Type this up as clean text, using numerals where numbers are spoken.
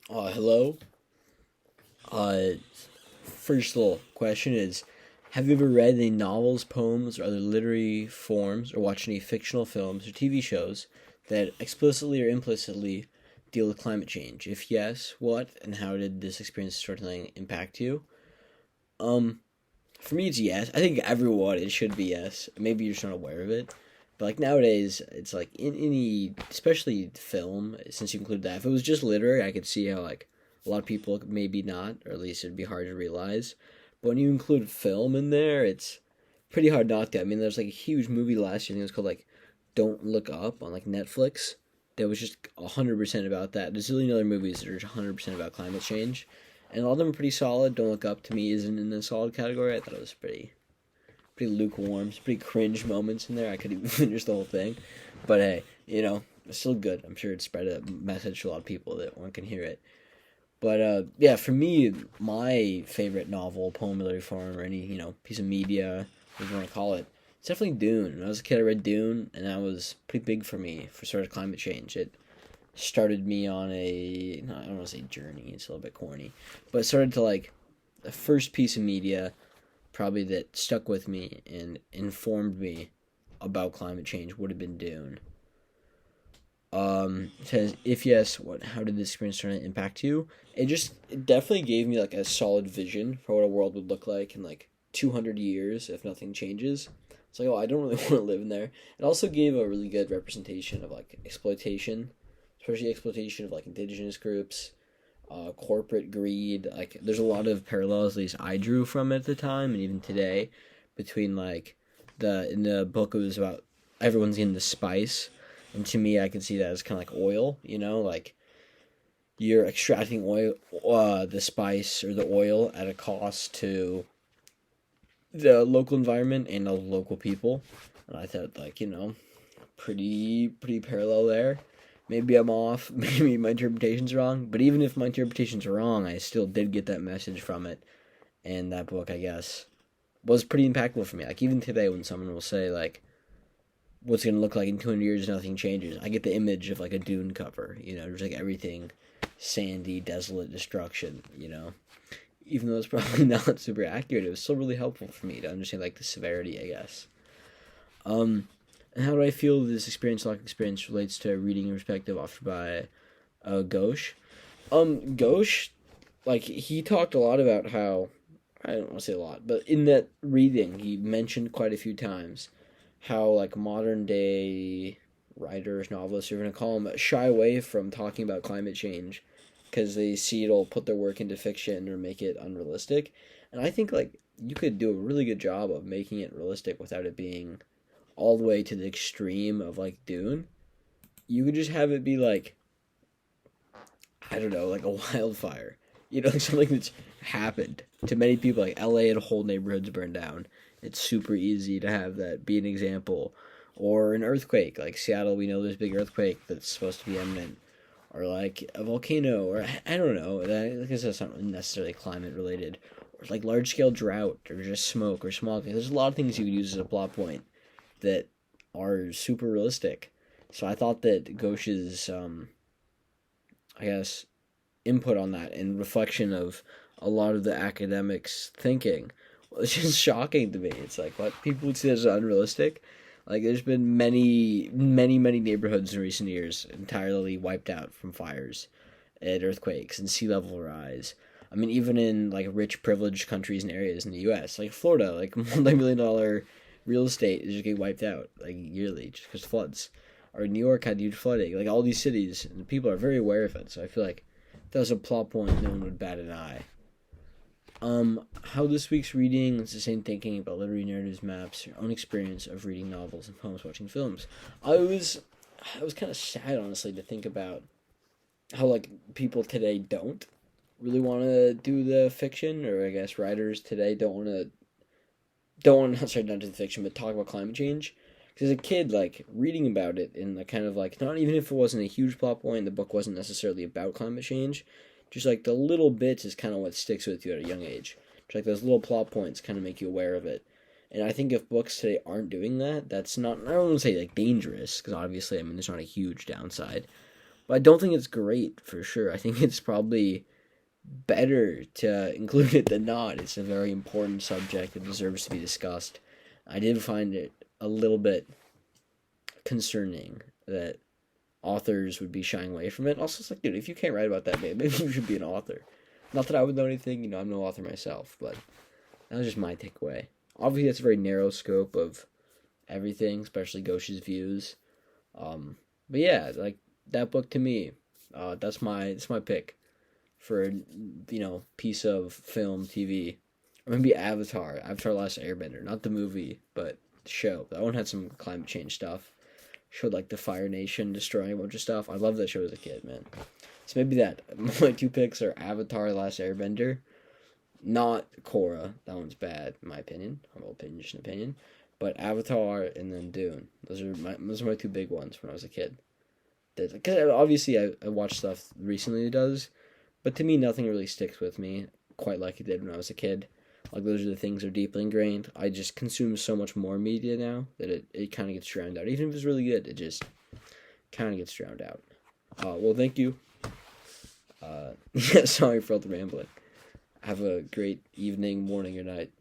Hello. Uh, First little question is, have you ever read any novels, poems, or other literary forms, or watched any fictional films or TV shows that explicitly or implicitly deal with climate change? If yes, what and how did this experience storytelling impact you? Um, for me, it's yes. I think everyone it should be yes. Maybe you're just not aware of it. But like nowadays, it's like in any, especially film, since you include that. If it was just literary, I could see how like a lot of people maybe not, or at least it'd be hard to realize. But when you include film in there, it's pretty hard not to. I mean, there's like a huge movie last year. I think it was called like "Don't Look Up" on like Netflix. That was just 100% about that. There's a zillion other movies that are 100% about climate change, and all of them are pretty solid. "Don't Look Up" to me isn't in the solid category. I thought it was pretty lukewarm. Some pretty cringe moments in there. I couldn't even finish the whole thing, but hey, it's still good. I'm sure it spread a message to a lot of people that one can hear it. But yeah, for me, my favorite novel, poem, literary form, or any piece of media, whatever you want to call it, it's definitely Dune. When I was a kid, I read Dune, and that was pretty big for me for sort of climate change. It started me on a no, I don't want to say journey. It's a little bit corny, but it started to like the first piece of media probably that stuck with me and informed me about climate change would have been Dune. It says, if yes, what? How did this experience try to impact you? It definitely gave me like a solid vision for what a world would look like in like 200 years if nothing changes. It's like, oh, I don't really want to live in there. It also gave a really good representation of like exploitation, especially exploitation of like indigenous groups, corporate greed. Like, there's a lot of parallels, at least I drew from it at the time, and even today, between like the in the book it was about everyone's getting the spice, and to me, I can see that as kind of like oil. Like you're extracting oil, the spice or the oil at a cost to the local environment and the local people. And I thought, like, pretty parallel there. Maybe I'm off. Maybe my interpretation's wrong. But even if my interpretation's wrong, I still did get that message from it. And that book, I guess, was pretty impactful for me. Like, even today, when someone will say, like, what's going to look like in 200 years, nothing changes, I get the image of, like, a dune cover. Just like everything sandy, desolate destruction. Even though it's probably not super accurate, it was still really helpful for me to understand, like, the severity, I guess. Um, and how do I feel this experience relates to reading and perspective offered by Ghosh? Ghosh, like, he talked a lot about how, I don't want to say a lot, but in that reading, he mentioned quite a few times how, like, modern day writers, novelists, you're going to call them, shy away from talking about climate change because they see it'll put their work into fiction or make it unrealistic. And I think, like, you could do a really good job of making it realistic without it being all the way to the extreme of like Dune. You could just have it be like, I don't know, like a wildfire. Something that's happened to many people. Like LA and whole neighborhoods burned down. It's super easy to have that be an example. Or an earthquake, like Seattle, we know there's a big earthquake that's supposed to be imminent. Or like a volcano, or I don't know. Like I said, it's not necessarily climate related. Or like large scale drought, or just smoke, or smog. There's a lot of things you could use as a plot point that are super realistic. So I thought that Ghosh's, I guess, input on that and reflection of a lot of the academics' thinking was just shocking to me. It's like what people would see as unrealistic. Like there's been many, many, many neighborhoods in recent years entirely wiped out from fires and earthquakes and sea level rise. I mean, even in like rich, privileged countries and areas in the U.S., like Florida, like multi-million-dollar real estate is just getting wiped out like yearly just because floods. Or New York had huge flooding. Like all these cities, and people are very aware of it. So I feel like if that was a plot point, no one would bat an eye. How this week's reading is the same thinking about literary narratives maps your own experience of reading novels and poems, watching films. I was, I was kind of sad, honestly, to think about how like people today don't really want to do the fiction, or I guess writers today don't want to sorry not do the fiction, but talk about climate change. Because as a kid, like reading about it and the kind of like not even if it wasn't a huge plot point, the book wasn't necessarily about climate change, just like the little bits is kind of what sticks with you at a young age. Just like those little plot points kind of make you aware of it. And I think if books today aren't doing that, that's not, I don't want to say like dangerous, because obviously, I mean, there's not a huge downside. But I don't think it's great for sure. I think it's probably better to include it than not. It's a very important subject that deserves to be discussed. I did find it a little bit concerning that authors would be shying away from it. Also, it's like, dude, if you can't write about that, maybe you should be an author. Not that I would know anything, I'm no author myself, but that was just my takeaway. Obviously, that's a very narrow scope of everything, especially Ghosh's views. But yeah, like that book to me, that's my pick for piece of film TV. Or maybe Avatar Last Airbender, not the movie, but the show. That one had some climate change stuff. Showed like the Fire Nation destroying a bunch of stuff. I love that show as a kid, man. So maybe that. My two picks are Avatar Last Airbender, not Korra. That one's bad, in my opinion. Humble opinion, just an opinion. But Avatar and then Dune. Those are my two big ones when I was a kid. Because obviously I watched stuff recently that does, but to me nothing really sticks with me quite like it did when I was a kid. Like those are the things that are deeply ingrained. I just consume so much more media now that it kind of gets drowned out. Even if it's really good, it just kind of gets drowned out. Well, thank you. Yeah, sorry for all the rambling. Have a great evening, morning, or night.